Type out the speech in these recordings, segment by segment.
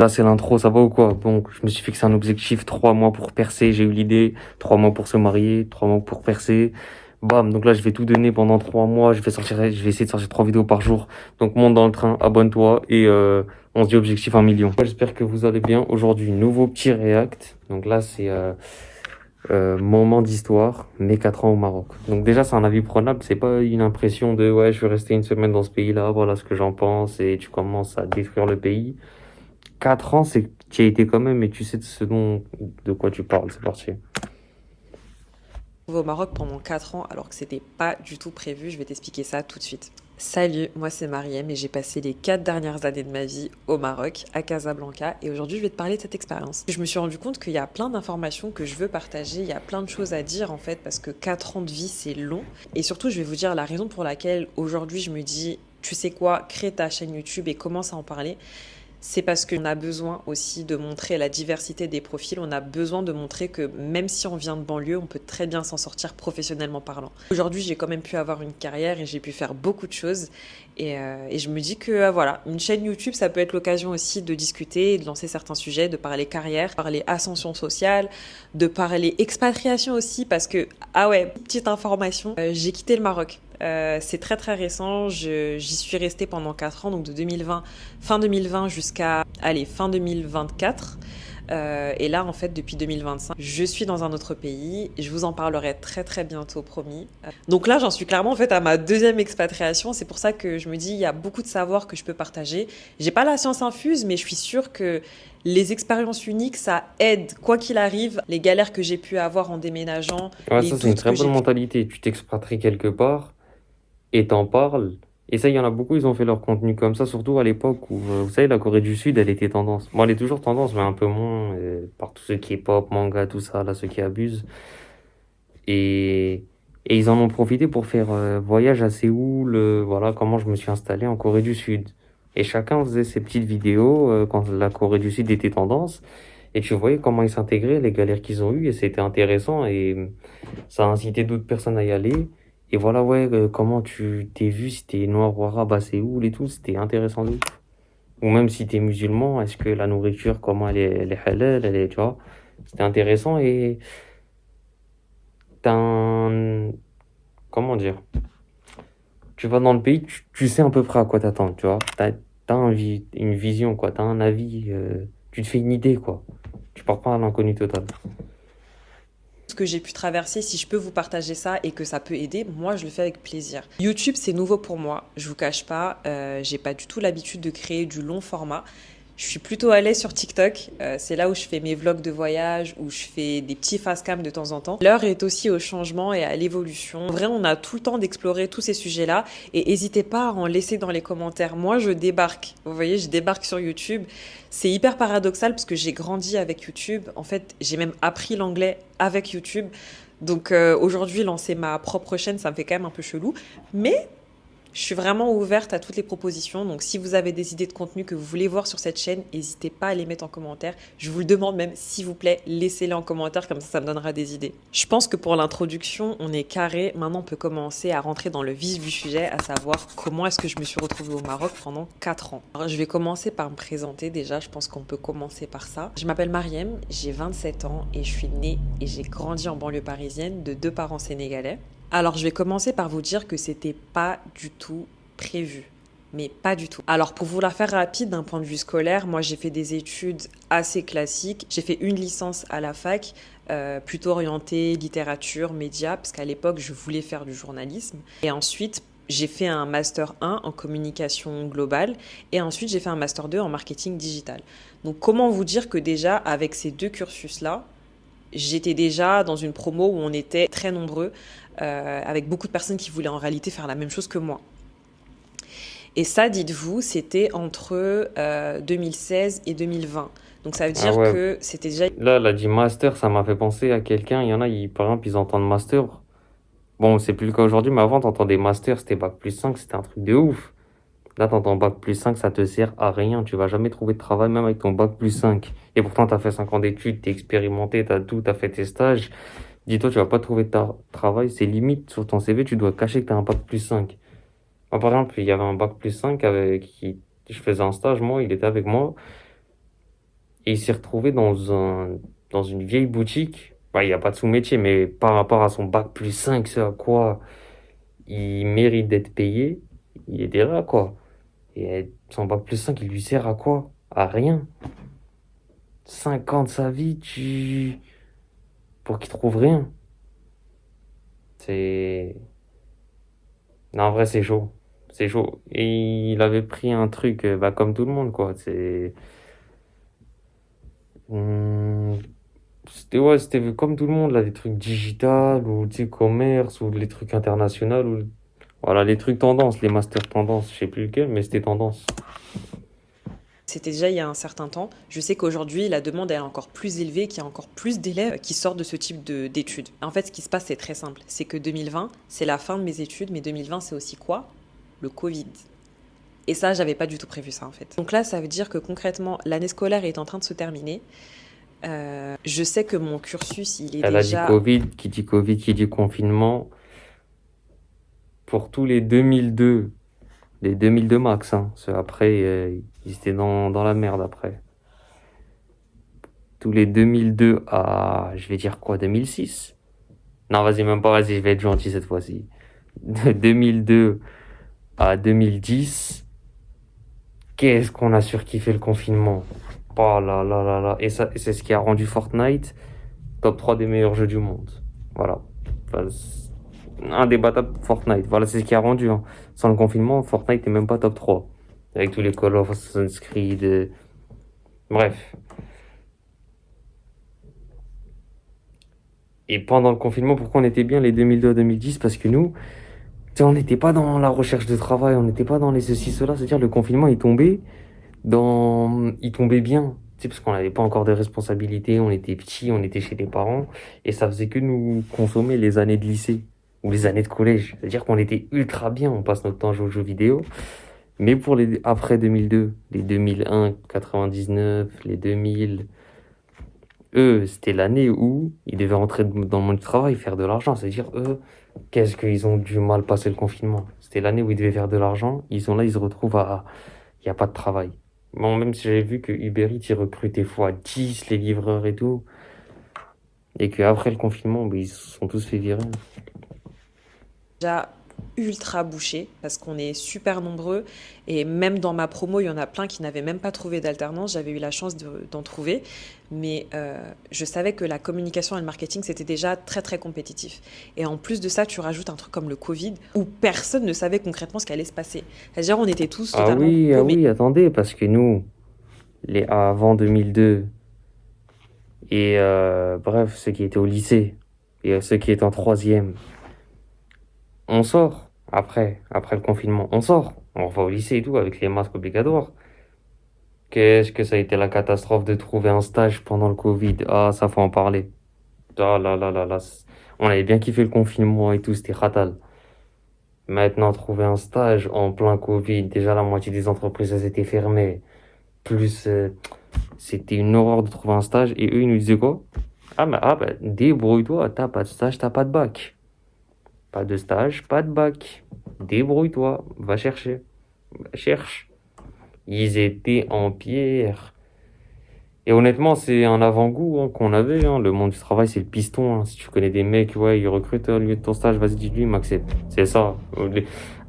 Là, c'est l'intro, ça va ou quoi? Donc, je me suis fixé un objectif, 3 mois pour percer, j'ai eu l'idée, 3 mois pour se marier, 3 mois pour percer. Bam, donc là, je vais tout donner pendant 3 mois, je vais essayer de sortir 3 vidéos par jour. Donc, monte dans le train, abonne-toi et on se dit objectif 1 million. J'espère que vous allez bien. Aujourd'hui, nouveau petit react. Donc là, c'est moment d'histoire, mes 4 ans au Maroc. Donc déjà, c'est un avis prenable, c'est pas une impression de ouais, je vais rester une semaine dans ce pays-là, voilà ce que j'en pense et tu commences à détruire le pays. 4 ans, c'est que tu y as été quand même et tu sais de quoi tu parles. C'est parti. Au Maroc pendant 4 ans alors que c'était pas du tout prévu. Je vais t'expliquer ça tout de suite. Salut, moi c'est Mariem et j'ai passé les 4 dernières années de ma vie au Maroc, à Casablanca, et aujourd'hui je vais te parler de cette expérience. Je me suis rendu compte qu'il y a plein d'informations que je veux partager, il y a plein de choses à dire en fait, parce que 4 ans de vie c'est long, et surtout je vais vous dire la raison pour laquelle aujourd'hui je me dis, tu sais quoi, crée ta chaîne YouTube et commence à en parler. C'est parce qu'on a besoin aussi de montrer la diversité des profils. On a besoin de montrer que même si on vient de banlieue, on peut très bien s'en sortir professionnellement parlant. Aujourd'hui, j'ai quand même pu avoir une carrière et j'ai pu faire beaucoup de choses. Et je me dis que voilà, une chaîne YouTube, ça peut être l'occasion aussi de discuter, de lancer certains sujets, de parler carrière, de parler ascension sociale, de parler expatriation aussi. Parce que, ah ouais, petite information, j'ai quitté le Maroc. C'est très très récent, j'y suis restée pendant 4 ans, donc de 2020, fin 2020 jusqu'à fin 2024. Et là, en fait, depuis 2025, je suis dans un autre pays. Je vous en parlerai très très bientôt, promis. Donc là, j'en suis clairement en fait à ma deuxième expatriation. C'est pour ça que je me dis, il y a beaucoup de savoir que je peux partager. J'ai pas la science infuse, mais je suis sûre que les expériences uniques, ça aide, quoi qu'il arrive, les galères que j'ai pu avoir en déménageant, Ouais, les ça, c'est une doutes très que j'ai bonne pu... mentalité. Tu t'expatries quelque part et t'en parles. Et ça, il y en a beaucoup, ils ont fait leur contenu comme ça, surtout à l'époque où, vous savez, la Corée du Sud, elle était tendance. Bon, elle est toujours tendance, mais un peu moins, par tout ce qui est pop, manga, tout ça, là, ceux qui abusent. Et, et ils en ont profité pour faire voyage à Séoul, voilà comment je me suis installé en Corée du Sud. Et chacun faisait ses petites vidéos quand la Corée du Sud était tendance. Et tu voyais comment ils s'intégraient, les galères qu'ils ont eues, et c'était intéressant. Et ça a incité d'autres personnes à y aller. Et voilà, ouais, comment tu t'es vu, si t'es noir ou arabe à Séoul et tout, c'était intéressant de ouf. Ou même si t'es musulman, est-ce que la nourriture, comment elle est halal, elle est, tu vois, c'était intéressant et t'as un, comment dire, tu vas dans le pays, tu sais à peu près à quoi t'attendre, tu vois. T'as une vision, quoi. T'as un avis, tu te fais une idée, quoi. Tu pars pas à l'inconnu total. ce que j'ai pu traverser, si je peux vous partager ça et que ça peut aider, moi je le fais avec plaisir. YouTube c'est nouveau pour moi, je vous cache pas, j'ai pas du tout l'habitude de créer du long format. Je suis plutôt à l'aise sur TikTok, c'est là où je fais mes vlogs de voyage, où je fais des petits face cam de temps en temps. L'heure est aussi au changement et à l'évolution. En vrai, on a tout le temps d'explorer tous ces sujets-là et n'hésitez pas à en laisser dans les commentaires. Moi, je débarque, vous voyez, je débarque sur YouTube. C'est hyper paradoxal parce que j'ai grandi avec YouTube. En fait, j'ai même appris l'anglais avec YouTube. Donc aujourd'hui, lancer ma propre chaîne, ça me fait quand même un peu chelou. Mais je suis vraiment ouverte à toutes les propositions. Donc, si vous avez des idées de contenu que vous voulez voir sur cette chaîne, n'hésitez pas à les mettre en commentaire. Je vous le demande même, s'il vous plaît, laissez-les en commentaire, comme ça me donnera des idées. Je pense que pour l'introduction, on est carré. Maintenant, on peut commencer à rentrer dans le vif du sujet, à savoir comment est-ce que je me suis retrouvée au Maroc pendant 4 ans. Alors, je vais commencer par me présenter déjà. Je pense qu'on peut commencer par ça. Je m'appelle Mariem, j'ai 27 ans et je suis née et j'ai grandi en banlieue parisienne de 2 parents sénégalais. Alors, je vais commencer par vous dire que c'était pas du tout prévu. Mais pas du tout. Alors, pour vous la faire rapide d'un point de vue scolaire, moi j'ai fait des études assez classiques. J'ai fait une licence à la fac, plutôt orientée littérature, médias, parce qu'à l'époque je voulais faire du journalisme. Et ensuite, j'ai fait un master 1 en communication globale et ensuite j'ai fait un master 2 en marketing digital. Donc, comment vous dire que déjà, avec ces deux cursus-là, j'étais déjà dans une promo où on était très nombreux, avec beaucoup de personnes qui voulaient en réalité faire la même chose que moi. Et ça, dites-vous, c'était entre 2016 et 2020. Donc ça veut Ah dire ouais, que c'était déjà... là, elle a dit master, ça m'a fait penser à quelqu'un. Il y en a, par exemple, ils entendent master. Bon, c'est plus le cas aujourd'hui, mais avant, t'entendais master, c'était bac+5, c'était un truc de ouf. Là, t'entends bac+5, ça te sert à rien. Tu vas jamais trouver de travail, même avec ton bac+5. Et pourtant, t'as fait 5 ans d'études, t'es expérimenté, t'as tout, t'as fait tes stages. Dis-toi, tu vas pas trouver de travail. C'est limite sur ton CV, tu dois cacher que t'as un bac+5. Moi, par exemple, il y avait un bac+5 avec qui je faisais un stage, moi, il était avec moi. Et il s'est retrouvé dans une vieille boutique. Bah, il n'y a pas de sous-métier, mais par rapport à son bac plus 5, ce à quoi il mérite d'être payé, il était là, quoi. Et son bac plus 5, il lui sert à quoi? À rien. 5 ans de sa vie, pour qu'il trouve rien. C'est... Non, en vrai, c'est chaud. C'est chaud. Et il avait pris un truc, bah, comme tout le monde, quoi. Hmm, c'était comme tout le monde, là, des trucs digitales, ou, tu sais, commerce, ou les trucs internationaux, ou... Voilà, les trucs tendances, les masters tendances, je sais plus lequel, mais c'était tendance. C'était déjà il y a un certain temps. Je sais qu'aujourd'hui, la demande est encore plus élevée, qu'il y a encore plus d'élèves qui sortent de ce type d'études. En fait, ce qui se passe, c'est très simple. C'est que 2020, c'est la fin de mes études, mais 2020, c'est aussi quoi? Le Covid. Et ça, j'avais pas du tout prévu ça, en fait. Donc là, ça veut dire que concrètement, l'année scolaire est en train de se terminer. Je sais que mon cursus, il est Elle a dit déjà... Covid, qui dit confinement, pour tous les 2002, les 2002 max, hein. Ceux après, ils étaient dans la merde après. Tous les 2002 à, je vais dire quoi, 2006? Non, vas-y, même pas, vas-y, je vais être gentil cette fois-ci. De 2002 à 2010, qu'est-ce qu'on a surkiffé le confinement. Oh là là là là. Et ça, c'est ce qui a rendu Fortnite top 3 des meilleurs jeux du monde. Voilà. Enfin, indébattable Fortnite. Voilà, c'est ce qui a rendu, hein. Sans le confinement, Fortnite n'est même pas top 3. Avec tous les Call of Assassin's Creed. Bref. Et pendant le confinement, pourquoi on était bien les 2002 à 2010? Parce que nous, tu sais, on n'était pas dans la recherche de travail, on n'était pas dans les ceci, cela. C'est-à-dire, le confinement, il tombait bien. Tu sais, parce qu'on n'avait pas encore de responsabilités, on était petits, on était chez les parents, et ça faisait que nous consommer les années de lycée ou les années de collège. C'est-à-dire qu'on était ultra bien, on passe notre temps à jouer aux jeux vidéo. Mais pour les après 2002, les 2001, 99, les 2000, eux, c'était l'année où ils devaient rentrer dans le monde du travail, faire de l'argent. C'est-à-dire, eux, qu'est-ce qu'ils ont du mal passer le confinement? C'était l'année où ils devaient faire de l'argent. Ils sont là, ils se retrouvent à... Il n'y a pas de travail. Bon, même si j'avais vu que Uber Eats, ils recrutaient fois 10 les livreurs et tout, et qu'après le confinement, bah, ils se sont tous fait virer. déjà ultra bouché parce qu'on est super nombreux et même dans ma promo il y en a plein qui n'avaient même pas trouvé d'alternance, j'avais eu la chance d'en trouver, mais je savais que la communication et le marketing c'était déjà très très compétitif et en plus de ça tu rajoutes un truc comme le Covid où personne ne savait concrètement ce qui allait se passer, c'est-à-dire on était tous totalement Ah paumés. oui, attendez, parce que nous, les avant 2002, et bref, ceux qui étaient au lycée, et ceux qui étaient en troisième, on sort, après le confinement, on sort, on va au lycée et tout, avec les masques obligatoires. Qu'est-ce que ça a été la catastrophe de trouver un stage pendant le Covid? Ah, ça faut en parler. Ah là là là là. On avait bien kiffé le confinement et tout, c'était fatal. Maintenant, trouver un stage en plein Covid, déjà la moitié des entreprises elles étaient fermées. Plus, c'était une horreur de trouver un stage. Et eux, ils nous disaient quoi? Ah bah, débrouille-toi, t'as pas de stage, t'as pas de bac. Pas de stage, pas de bac. Débrouille-toi, va chercher. Cherche. Ils étaient en pierre. Et honnêtement, c'est un avant-goût, hein, qu'on avait, hein. Le monde du travail, c'est le piston, hein. Si tu connais des mecs, ouais, ils recrutent au lieu de ton stage, vas-y, dis-lui, il m'accepte. C'est ça.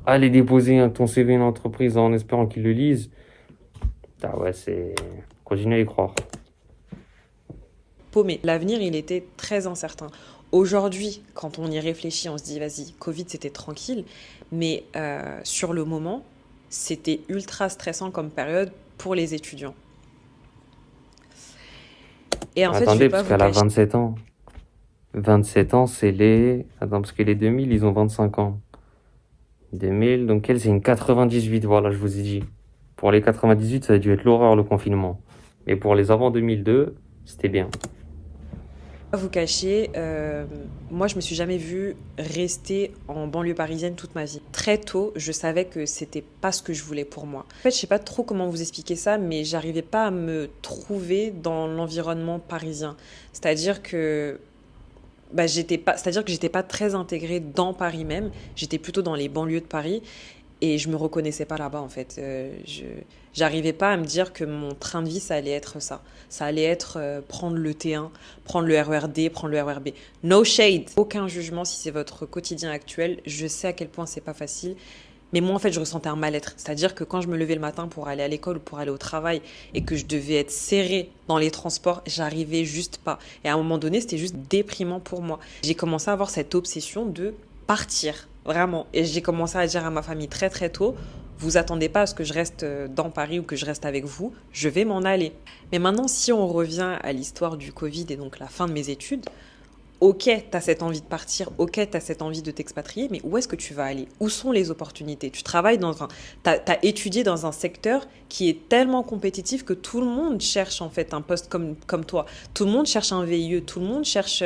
Aller déposer ton CV à une entreprise en espérant qu'ils le lisent. Ah ouais, c'est... Continue à y croire. Paumés. L'avenir, il était très incertain. Aujourd'hui, quand on y réfléchit, on se dit, vas-y, Covid, c'était tranquille. Mais sur le moment, c'était ultra stressant comme période pour les étudiants. Et en fait, je vais Attendez, pas parce vous qu'elle a cacher. 27 ans. 27 ans, c'est les... Attends, parce que les 2000, ils ont 25 ans. 2000, donc elle, c'est une 98, voilà, je vous ai dit. Pour les 98, ça a dû être l'horreur, le confinement. Mais pour les avant 2002, c'était bien. Pas vous cacher, moi je me suis jamais vue rester en banlieue parisienne toute ma vie. Très tôt, je savais que c'était pas ce que je voulais pour moi. En fait, je sais pas trop comment vous expliquer ça, mais j'arrivais pas à me trouver dans l'environnement parisien. C'est-à-dire que c'est-à-dire que j'étais pas très intégrée dans Paris même. J'étais plutôt dans les banlieues de Paris. Et je me reconnaissais pas là-bas en fait. J'arrivais pas à me dire que mon train de vie ça allait être ça. Ça allait être prendre le T1, prendre le RERD, prendre le RERB. No shade, aucun jugement si c'est votre quotidien actuel. Je sais à quel point c'est pas facile. Mais moi, en fait, je ressentais un mal-être. C'est-à-dire que quand je me levais le matin pour aller à l'école ou pour aller au travail et que je devais être serrée dans les transports, j'arrivais juste pas. Et à un moment donné, c'était juste déprimant pour moi. J'ai commencé à avoir cette obsession de partir, vraiment. Et j'ai commencé à dire à ma famille très très tôt, vous attendez pas à ce que je reste dans Paris ou que je reste avec vous, je vais m'en aller. Mais maintenant, si on revient à l'histoire du Covid et donc la fin de mes études, ok, tu as cette envie de partir, ok, tu as cette envie de t'expatrier, mais où est-ce que tu vas aller? Où sont les opportunités? Tu travailles dans un... T'as étudié dans un secteur qui est tellement compétitif que tout le monde cherche en fait un poste comme toi. Tout le monde cherche un VIE, tout le monde cherche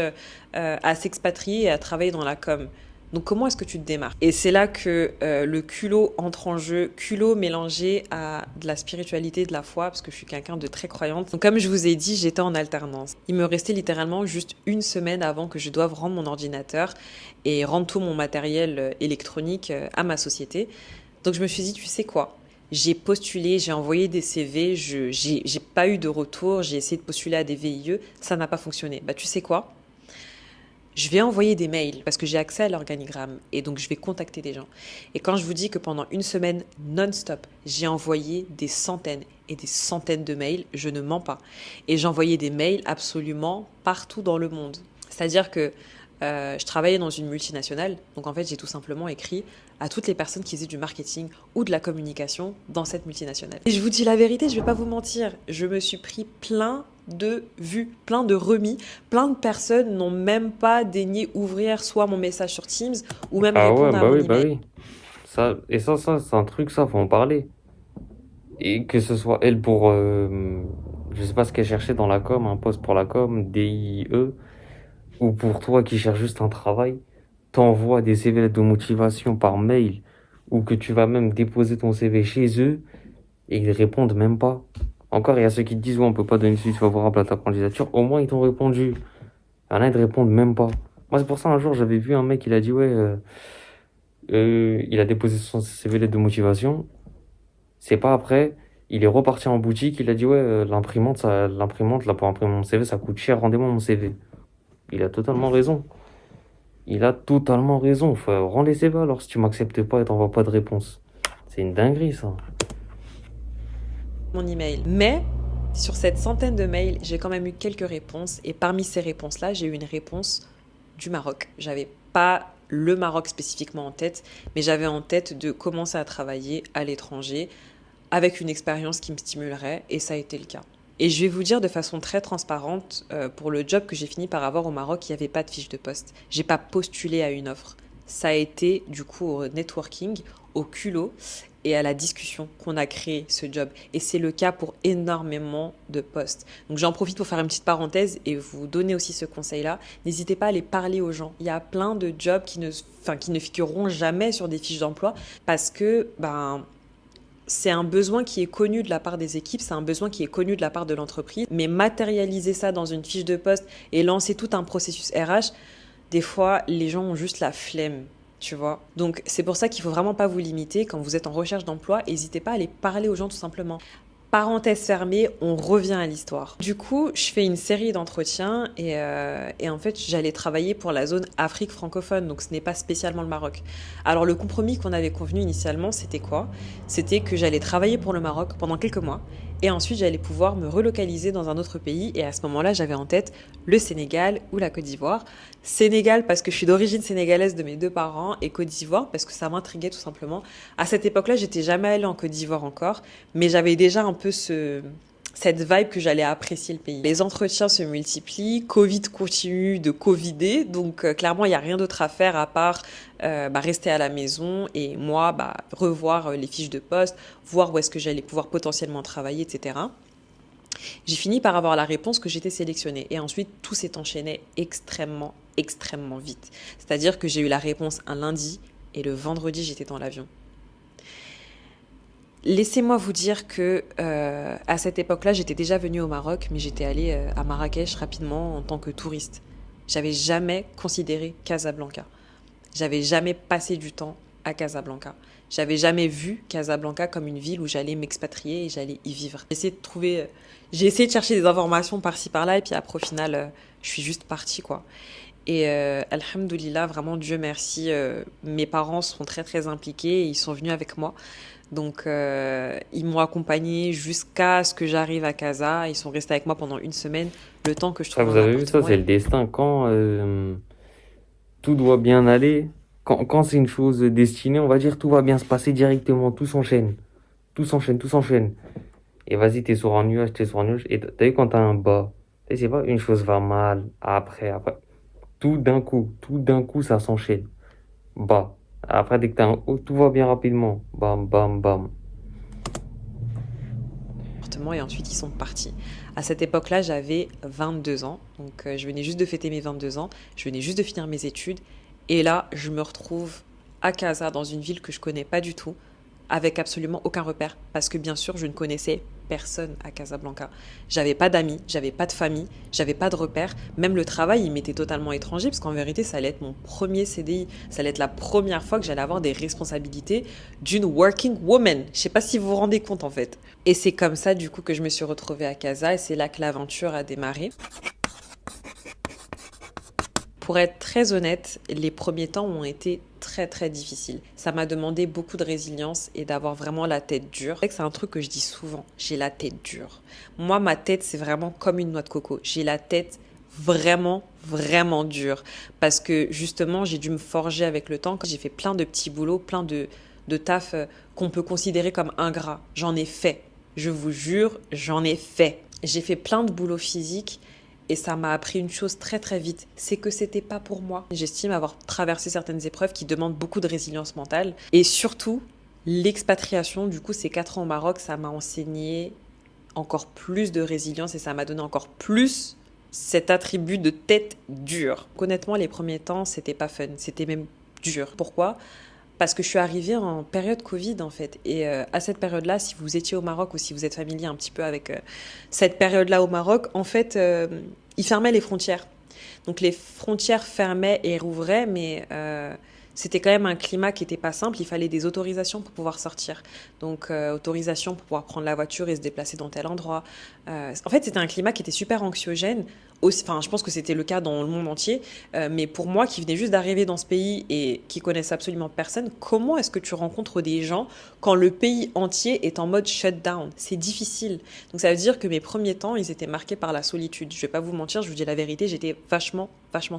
à s'expatrier et à travailler dans la com. Donc comment est-ce que tu te démarques? Et c'est là que le culot entre en jeu, culot mélangé à de la spiritualité, de la foi, parce que je suis quelqu'un de très croyante. Donc comme je vous ai dit, j'étais en alternance. Il me restait littéralement juste une semaine avant que je doive rendre mon ordinateur et rendre tout mon matériel électronique à ma société. Donc je me suis dit, tu sais quoi? J'ai postulé, j'ai envoyé des CV, j'ai pas eu de retour, j'ai essayé de postuler à des VIE, ça n'a pas fonctionné. Bah tu sais quoi? Je vais envoyer des mails parce que j'ai accès à l'organigramme et donc je vais contacter des gens. Et quand je vous dis que pendant une semaine non-stop, j'ai envoyé des centaines et des centaines de mails, je ne mens pas. Et j'envoyais des mails absolument partout dans le monde. C'est-à-dire que je travaillais dans une multinationale, donc en fait j'ai tout simplement écrit à toutes les personnes qui faisaient du marketing ou de la communication dans cette multinationale. Et je vous dis la vérité, je vais pas vous mentir, je me suis pris plein de vues, plein de remis, plein de personnes n'ont même pas daigné ouvrir soit mon message sur Teams ou même Ah ouais, répondre à mon bah email. oui. Ça, et ça, c'est un truc, ça, faut en parler. Et que ce soit elle pour, je sais pas ce qu'elle cherchait dans la com, un poste pour la com, DIE, ou pour toi qui cherches juste un travail, t'envoies des CV de motivation par mail, ou que tu vas même déposer ton CV chez eux, et ils répondent même pas. Encore, il y a ceux qui te disent, ouais, on peut pas donner suite favorable à ta candidature, au moins ils t'ont répondu. Il y en a, ils te répondent même pas. Moi, c'est pour ça, un jour, j'avais vu un mec, il a dit, ouais, il a déposé son CV lettre de motivation. C'est pas après, il est reparti en boutique, il a dit, ouais, l'imprimante, là, pour imprimer mon CV, ça coûte cher, rendez-moi mon CV. Il a totalement raison. Il a totalement raison. Faut rendre les CV alors si tu m'acceptes pas et t'envoies pas de réponse. C'est une dinguerie, ça. Mon email. Mais sur cette centaine de mails, j'ai quand même eu quelques réponses. Et parmi ces réponses-là, j'ai eu une réponse du Maroc. J'avais pas le Maroc spécifiquement en tête, mais j'avais en tête de commencer à travailler à l'étranger avec une expérience qui me stimulerait, et ça a été le cas. Et je vais vous dire de façon très transparente, pour le job que j'ai fini par avoir au Maroc, il n'y avait pas de fiche de poste. J'ai pas postulé à une offre. Ça a été du coup au networking, au culot et à la discussion qu'on a créé ce job. Et c'est le cas pour énormément de postes. Donc j'en profite pour faire une petite parenthèse et vous donner aussi ce conseil-là. N'hésitez pas à aller parler aux gens. Il y a plein de jobs qui ne figureront jamais sur des fiches d'emploi parce que c'est un besoin qui est connu de la part des équipes, c'est un besoin qui est connu de la part de l'entreprise. Mais matérialiser ça dans une fiche de poste et lancer tout un processus RH, des fois, les gens ont juste la flemme, tu vois. Donc, c'est pour ça qu'il faut vraiment pas vous limiter. Quand vous êtes en recherche d'emploi, n'hésitez pas à aller parler aux gens tout simplement. Parenthèse fermée, on revient à l'histoire. Du coup, je fais une série d'entretiens et en fait, j'allais travailler pour la zone Afrique francophone, donc ce n'est pas spécialement le Maroc. Alors, le compromis qu'on avait convenu initialement, c'était quoi? C'était que j'allais travailler pour le Maroc pendant quelques mois et ensuite j'allais pouvoir me relocaliser dans un autre pays. Et à ce moment-là, j'avais en tête le Sénégal ou la Côte d'Ivoire. Sénégal parce que je suis d'origine sénégalaise de mes deux parents et Côte d'Ivoire parce que ça m'intriguait tout simplement. À cette époque-là, j'étais jamais allée en Côte d'Ivoire encore, mais j'avais déjà un peu cette vibe que j'allais apprécier le pays. Les entretiens se multiplient, Covid continue de covider, donc clairement il n'y a rien d'autre à faire à part rester à la maison et moi revoir les fiches de poste, voir où est-ce que j'allais pouvoir potentiellement travailler, etc. J'ai fini par avoir la réponse que j'étais sélectionnée et ensuite tout s'est enchaîné extrêmement, extrêmement vite. C'est-à-dire que j'ai eu la réponse un lundi et le vendredi j'étais dans l'avion. Laissez-moi vous dire que à cette époque-là, j'étais déjà venue au Maroc, mais j'étais allée à Marrakech rapidement en tant que touriste. J'avais jamais considéré Casablanca. J'avais jamais passé du temps à Casablanca. J'avais jamais vu Casablanca comme une ville où j'allais m'expatrier et j'allais y vivre. J'ai essayé de chercher des informations par-ci par-là et puis après au final, je suis juste partie quoi. Et alhamdoulilah, vraiment Dieu merci, mes parents sont très très impliqués et ils sont venus avec moi. Donc ils m'ont accompagnée jusqu'à ce que j'arrive à Casa. Ils sont restés avec moi pendant une semaine, le temps que je Ça, trouve vous un avez vu, ça, appartement. c'est le destin. Quand tout doit bien aller, quand c'est une chose destinée, on va dire tout va bien se passer directement, tout s'enchaîne. Tout s'enchaîne, tout s'enchaîne. Et vas-y, t'es sur un nuage, t'es sur un nuage. Et t'as vu quand t'as un bas, tu sais, c'est pas une chose va mal, après. Tout d'un coup, ça s'enchaîne. Bas. Après, dès que t'as un haut, tout va bien rapidement. Bam, bam, bam. Appartement et ensuite ils sont partis. À cette époque-là, j'avais 22 ans. Donc je venais juste de fêter mes 22 ans. Je venais juste de finir mes études. Et là, je me retrouve à Casa, dans une ville que je connais pas du tout, avec absolument aucun repère. Parce que bien sûr, je ne connaissais personne à Casablanca. J'avais pas d'amis, j'avais pas de famille, j'avais pas de repères. Même le travail, il m'était totalement étranger, parce qu'en vérité, ça allait être mon premier CDI. Ça allait être la première fois que j'allais avoir des responsabilités d'une working woman. Je sais pas si vous vous rendez compte en fait. Et c'est comme ça, du coup, que je me suis retrouvée à Casa, et c'est là que l'aventure a démarré. Pour être très honnête, les premiers temps ont été très très difficiles. Ça m'a demandé beaucoup de résilience et d'avoir vraiment la tête dure. C'est un truc que je dis souvent, j'ai la tête dure. Moi, ma tête, c'est vraiment comme une noix de coco. J'ai la tête vraiment vraiment dure parce que justement, j'ai dû me forger avec le temps. J'ai fait plein de petits boulots, plein de taf qu'on peut considérer comme ingrats. J'en ai fait. Je vous jure, j'en ai fait. J'ai fait plein de boulots physiques et ça m'a appris une chose très très vite, c'est que c'était pas pour moi. J'estime avoir traversé certaines épreuves qui demandent beaucoup de résilience mentale. Et surtout, l'expatriation, du coup, ces 4 ans au Maroc, ça m'a enseigné encore plus de résilience et ça m'a donné encore plus cet attribut de tête dure. Honnêtement, les premiers temps, c'était pas fun, c'était même dur. Pourquoi? Parce que je suis arrivée en période Covid en fait. Et à cette période-là, si vous étiez au Maroc ou si vous êtes familier un petit peu avec cette période-là au Maroc, en fait, ils fermaient les frontières. Donc les frontières fermaient et rouvraient, mais c'était quand même un climat qui n'était pas simple. Il fallait des autorisations pour pouvoir sortir. Donc autorisation pour pouvoir prendre la voiture et se déplacer dans tel endroit. En fait, c'était un climat qui était super anxiogène. Enfin, je pense que c'était le cas dans le monde entier. Mais pour moi, qui venais juste d'arriver dans ce pays et qui connaissait absolument personne, comment est-ce que tu rencontres des gens quand le pays entier est en mode shutdown? C'est difficile. Donc ça veut dire que mes premiers temps, ils étaient marqués par la solitude. Je vais pas vous mentir, je vous dis la vérité, j'étais vachement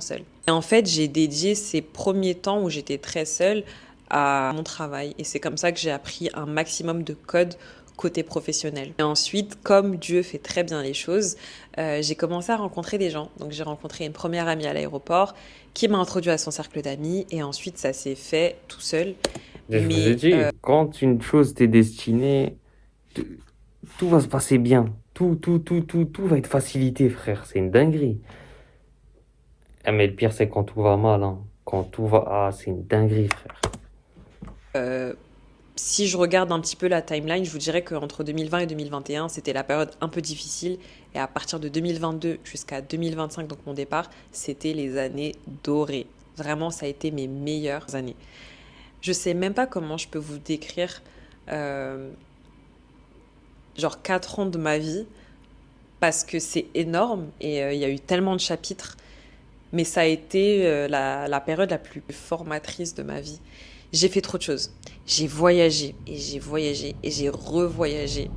seule. Et en fait, j'ai dédié ces premiers temps où j'étais très seule à mon travail. Et c'est comme ça que j'ai appris un maximum de codes côté professionnel. Et ensuite, comme Dieu fait très bien les choses, j'ai commencé à rencontrer des gens. Donc j'ai rencontré une première amie à l'aéroport qui m'a introduit à son cercle d'amis et ensuite ça s'est fait tout seul. Je vous ai Mais dit, quand une chose t'est destinée, t- tout va se passer bien. Tout va être facilité, frère. C'est une dinguerie. Ah, mais le pire, c'est quand tout va mal, hein. Quand tout va... Ah, c'est une dinguerie, frère. si je regarde un petit peu la timeline, je vous dirais qu'entre 2020 et 2021, c'était la période un peu difficile. Et à partir de 2022 jusqu'à 2025, donc mon départ, c'était les années dorées. Vraiment, ça a été mes meilleures années. Je sais même pas comment je peux vous décrire euh, genre 4 ans de ma vie parce que c'est énorme et il y a eu tellement de chapitres, mais ça a été la période la plus formatrice de ma vie. J'ai fait trop de choses. J'ai voyagé et j'ai voyagé et j'ai revoyagé.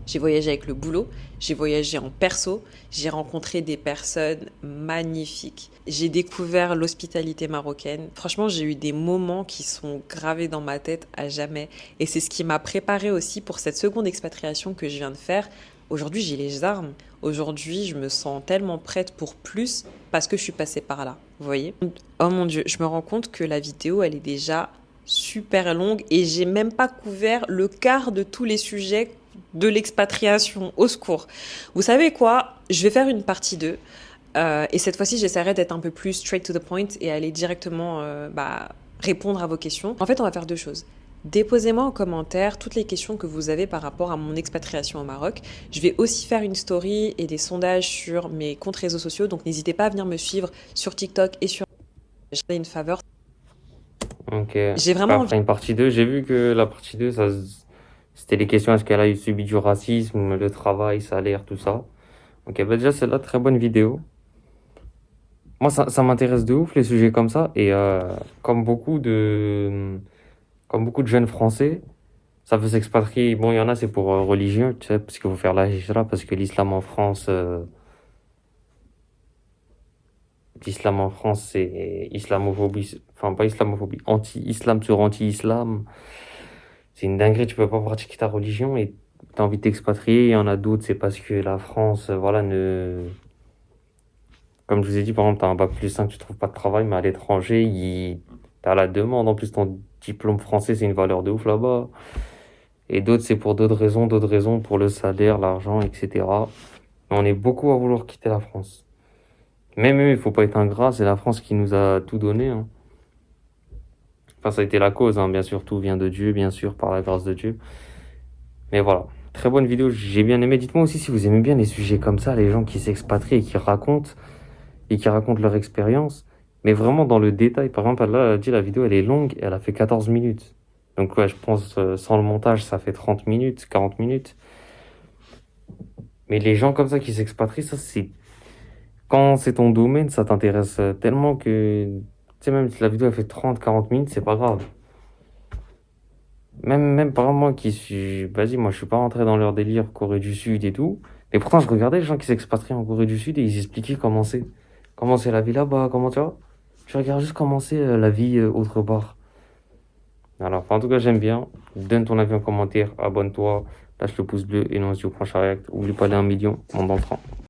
J'ai voyagé avec le boulot, j'ai voyagé en perso, j'ai rencontré des personnes magnifiques. J'ai découvert l'hospitalité marocaine. Franchement, j'ai eu des moments qui sont gravés dans ma tête à jamais. Et c'est ce qui m'a préparé aussi pour cette seconde expatriation que je viens de faire. Aujourd'hui, j'ai les armes. Aujourd'hui, je me sens tellement prête pour plus parce que je suis passée par là. Vous voyez? Oh mon Dieu, je me rends compte que la vidéo, elle est déjà super longue et j'ai même pas couvert le quart de tous les sujets de l'expatriation. Au secours. Vous savez quoi? Je vais faire une partie 2. Et cette fois-ci, j'essaierai d'être un peu plus straight to the point et aller directement répondre à vos questions. En fait, on va faire deux choses. Déposez-moi en commentaire toutes les questions que vous avez par rapport à mon expatriation au Maroc. Je vais aussi faire une story et des sondages sur mes comptes réseaux sociaux, donc n'hésitez pas à venir me suivre sur TikTok et sur... J'ai une faveur. Ok. J'ai Bah, vraiment envie. après une partie 2 j'ai vu que la partie 2 c'était les questions, est-ce qu'elle a eu subi du racisme, le travail, salaire, tout ça. Ok, bah déjà, c'est là, très bonne vidéo. Moi, ça m'intéresse de ouf, les sujets comme ça. Et comme beaucoup de, comme beaucoup de jeunes Français, ça veut s'expatrier. Bon, il y en a, c'est pour religion, tu sais, parce qu'il faut faire la hijra, parce que l'islam en France, c'est islamophobie, enfin, pas islamophobie, anti-islam sur anti-islam. C'est une dinguerie, tu peux pas pratiquer ta religion et t'as envie de t'expatrier. Il y en a d'autres, c'est parce que la France, voilà, comme je vous ai dit, par exemple, t'as un bac+5, tu trouves pas de travail, mais à l'étranger, t'as la demande. En plus, ton diplôme français, c'est une valeur de ouf là-bas. Et d'autres, c'est pour d'autres raisons, pour le salaire, l'argent, etc. Mais on est beaucoup à vouloir quitter la France. Même eux, il faut pas être ingrat, c'est la France qui nous a tout donné, hein. Enfin, ça a été la cause, hein, bien sûr, tout vient de Dieu, bien sûr, par la grâce de Dieu. Mais voilà, très bonne vidéo, j'ai bien aimé. Dites-moi aussi si vous aimez bien les sujets comme ça, les gens qui s'expatrient et qui racontent leur expérience, mais vraiment dans le détail. Par exemple, là, elle a dit la vidéo, elle est longue, elle a fait 14 minutes. Donc ouais, je pense, sans le montage, ça fait 30 minutes, 40 minutes. Mais les gens comme ça qui s'expatrient, ça c'est... Quand c'est ton domaine, ça t'intéresse tellement que... Tu sais, même si la vidéo elle fait 30, 40 minutes, c'est pas grave. Même par exemple, moi qui suis... Vas-y, moi je suis pas rentré dans leur délire Corée du Sud et tout. Mais pourtant, je regardais les gens qui s'expatrient en Corée du Sud et ils expliquaient comment c'est. Comment c'est la vie là-bas, comment tu vois. Je regarde juste comment c'est la vie autre part. Alors, enfin, en tout cas, j'aime bien. Donne ton avis en commentaire, abonne-toi, lâche le pouce bleu et non, on se dit au prochain react. Oublie pas les 1 million, monde entrant.